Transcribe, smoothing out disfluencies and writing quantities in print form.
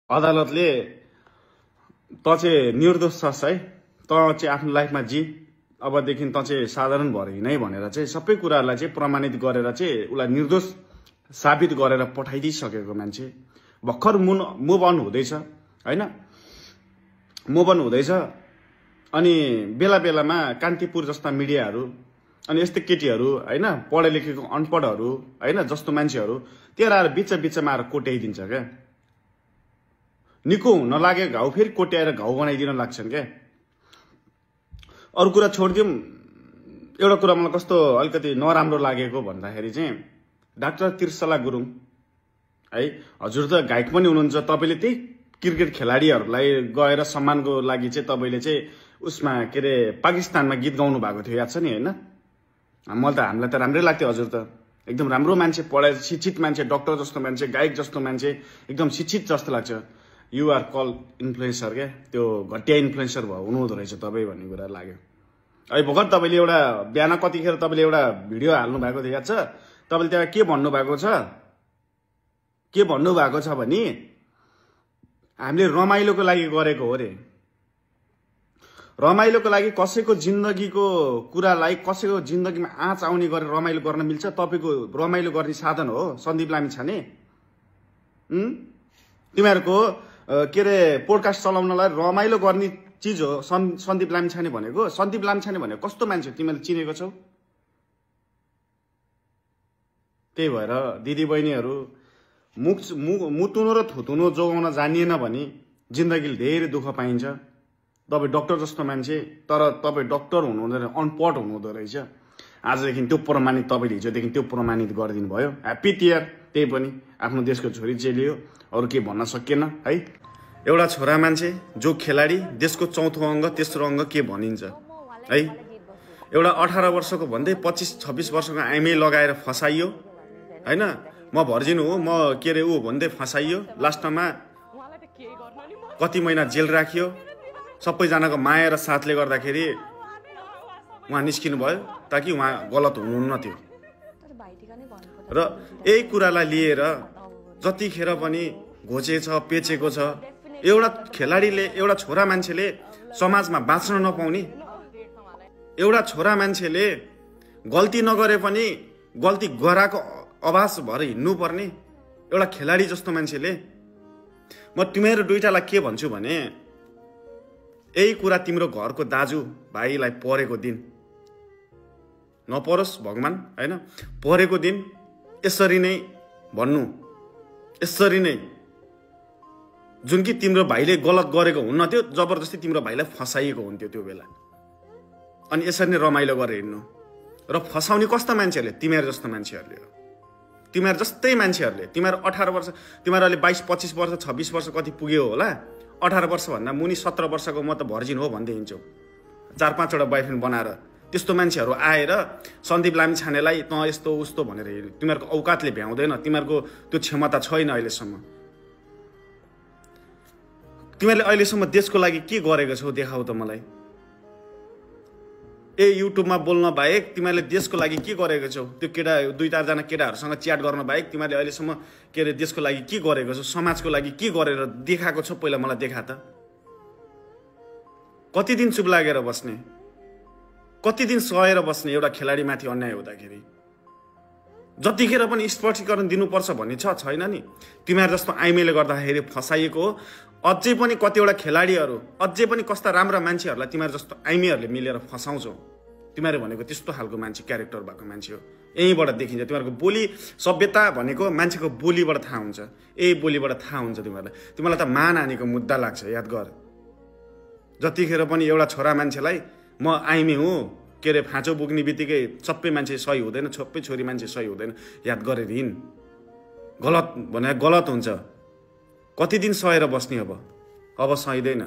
अदालतले त चाहिँ निर्दोष छस् है, त चाहिँ आफ्नो लाइफमा अबदेखि त चाहिँ साधारण भएर हिँडै भनेर चाहिँ सबै कुराहरूलाई चाहिँ प्रमाणित गरेर चाहिँ उसलाई निर्दोष साबित गरेर पठाइदिइसकेको मान्छे भर्खर मुभ अन हुँदैछ हैन, मुभ अन हुँदैछ। अनि बेला बेलामा कान्तिपुर जस्ता मिडियाहरू अनि यस्तै केटीहरू हैन, पढे लेखेको अनपढहरू हैन जस्तो मान्छेहरू त्यहाँ आएर बिचमा आएर कोट्याइदिन्छ क्या। निको हुन लागे घाउ फेरि कोट्याएर घाउ बनाइदिन लाग्छन् क्या। अरू कुरा छोडिदिउँ, एउटा कुरा मलाई कस्तो अलिकति नराम्रो लागेको भन्दाखेरि चाहिँ डाक्टर त्रिशला गुरुङ है, हजुर त गायक पनि हुनुहुन्छ, तपाईँले त्यही क्रिकेट खेलाडीहरूलाई गएर सम्मानको लागि चाहिँ तपाईँले चाहिँ उसमा के अरे पाकिस्तानमा गीत गाउनु भएको थियो, याद छ नि होइन? मलाई त हामीलाई त राम्रै लाग्थ्यो, हजुर त एकदम राम्रो मान्छे, पढाइ शिक्षित मान्छे, डक्टर जस्तो मान्छे, गायक जस्तो मान्छे, एकदम शिक्षित जस्तो लाग्छ। यु आर कल इन्फ्लुएन्सर क्या, त्यो घटिया इन्फ्लुएन्सर हुनुहुँदो रहेछ तपाईँ भन्ने कुरा लाग्यो। अहिले भर्खर तपाईँले एउटा बिहान कतिखेर तपाईँले एउटा भिडियो हाल्नु भएको थियो, याद छ? तपाईँले त्यहाँ के भन्नुभएको छ भने हामीले रमाइलोको लागि गरेको हो रे, रमाइलोको लागि कसैको जिन्दगीको कुरालाई कसैको जिन्दगीमा आँच आउने गरेर रमाइलो गर्न मिल्छ? तपाईँको रमाइलो गर्ने साधन हो सन्दीप लामिछाने। तिमीहरूको के अरे पोडकास्ट चलाउनलाई रमाइलो गर्ने चिज हो सन्दीप लामिछाने भनेको। सन्दीप लामिछाने भनेको कस्तो मान्छे तिमीले चिनेको छौ? त्यही भएर दिदीबहिनीहरू मुतुनो र थुतुनो जोगाउन जानिएन भने जिन्दगीले धेरै दुःख पाइन्छ। तपाईँ डक्टर जस्तो मान्छे, तर तपाईँ डक्टर हुनुहुँदैन, अनपढ हुनुहुँदो रहेछ। आजदेखि त्यो प्रमाणित, तपाईँले हिजोदेखि त्यो प्रमाणित गरिदिनु भयो। ह्याप्पी तिहार। त्यही पनि आफ्नो देशको छोरी चेलियो, अरू के भन्न सकिएन है। एउटा छोरा मान्छे जो खेलाडी, देशको चौथो अङ्ग, तेस्रो अङ्ग के भनिन्छ है। एउटा 18 वर्षको भन्दै 25-26 वर्षको आइमै लगाएर फसाइयो हैन, म भर्जिन हो म के अरे ऊ भन्दै फसाइयो, लास्टमा कति महिना जेल राखियो। सबैजनाको माया र साथले गर्दाखेरि उहाँ निस्किनु भयो, ताकि उहाँ गलत हुनुहुन्न थियो। र यही कुरालाई लिएर जतिखेर पनि घोचेको छ, पेचेको छ। एउटा खेलाडीले, एउटा छोरा मान्छेले समाजमा बाँच्न नपाउने, एउटा छोरा मान्छेले गल्ती नगरे पनि गल्ती गराएको आभास भएर हिँड्नुपर्ने एउटा खेलाडी जस्तो मान्छेले। म तिमीहरू दुईटालाई के भन्छु भने यही कुरा तिम्रो घरको दाजु भाइलाई परेको दिन नपरोस् भगवान हैन, परेको दिन यसरी नै भन्नु, यसरी नै जुन कि तिम्रो भाइले गलत गरेको हुन्न थियो, जबरजस्ती तिम्रो भाइलाई फसाइएको हुन्थ्यो त्यो बेला। अनि यसरी नै रमाइलो गरेर हिँड्नु। र फसाउने कस्ता मान्छेहरूले? तिमीहरू जस्तो मान्छेहरूले हो। तिमीहरू जस्तै मान्छेहरूले। तिमीहरू 18 वर्ष, तिमीहरू अहिले 22-25 वर्ष 26 वर्ष कति पुग्यो होला, 18 वर्षभन्दा मुनि 17 वर्षको म त भर्जिन हो भन्दै हिँड्छु, 4-5वटा बोयफ्रेन्ड बनाएर। त्यस्तो मान्छेहरू आएर सन्दीप लामिछानेलाई त यस्तो उस्तो भनेर हेर्यो। तिमीहरूको औकातले भ्याउँदैन, तिमीहरूको त्यो क्षमता छैन अहिलेसम्म। तिमीहरूले अहिलेसम्म देशको लागि के गरेको छौ देखाऊ त मलाई। युट्युबमा बोल्न बाहेक तिमीहरूले देशको लागि के गरेको छौ? त्यो केटा 2-4जना केटाहरूसँग च्याट गर्न बाहेक तिमीहरूले अहिलेसम्म के अरे देशको लागि के गरेको छौ? समाजको लागि के गरेर देखाएको छौ? पहिला मलाई देखा त। कति दिन चुप लागेर बस्ने, कति दिन सहेर बस्ने एउटा खेलाडीमाथि अन्याय हुँदाखेरि? जतिखेर पनि स्पष्टीकरण दिनुपर्छ भन्ने छैन नि? तिमीहरू जस्तो आइमेले गर्दाखेरि फसाइएको हो। अझै पनि कतिवटा खेलाडीहरू, अझै पनि कस्ता राम्रा मान्छेहरूलाई तिमीहरू जस्तो आइमेहरूले मिलेर फसाउँछौ। तिमीहरू भनेको त्यस्तो खालको मान्छे, क्यारेक्टर भएको मान्छे हो। यहीँबाट देखिन्छ तिमीहरूको बोली, सभ्यता भनेको मान्छेको बोलीबाट थाहा हुन्छ। यही बोलीबाट थाहा हुन्छ तिमीहरूलाई त मान हानेको मुद्दा लाग्छ, याद गर। जतिखेर पनि एउटा छोरा मान्छेलाई म आइमे हुँ के अरे फाँचो बोक्ने बित्तिकै सबै मान्छे सही हुँदैन, सबै छोरी मान्छे सही हुँदैन, याद गरेर हिँड। गलत भने गलत हुन्छ। कति दिन सहेर बस्ने? अब सहिँदैन।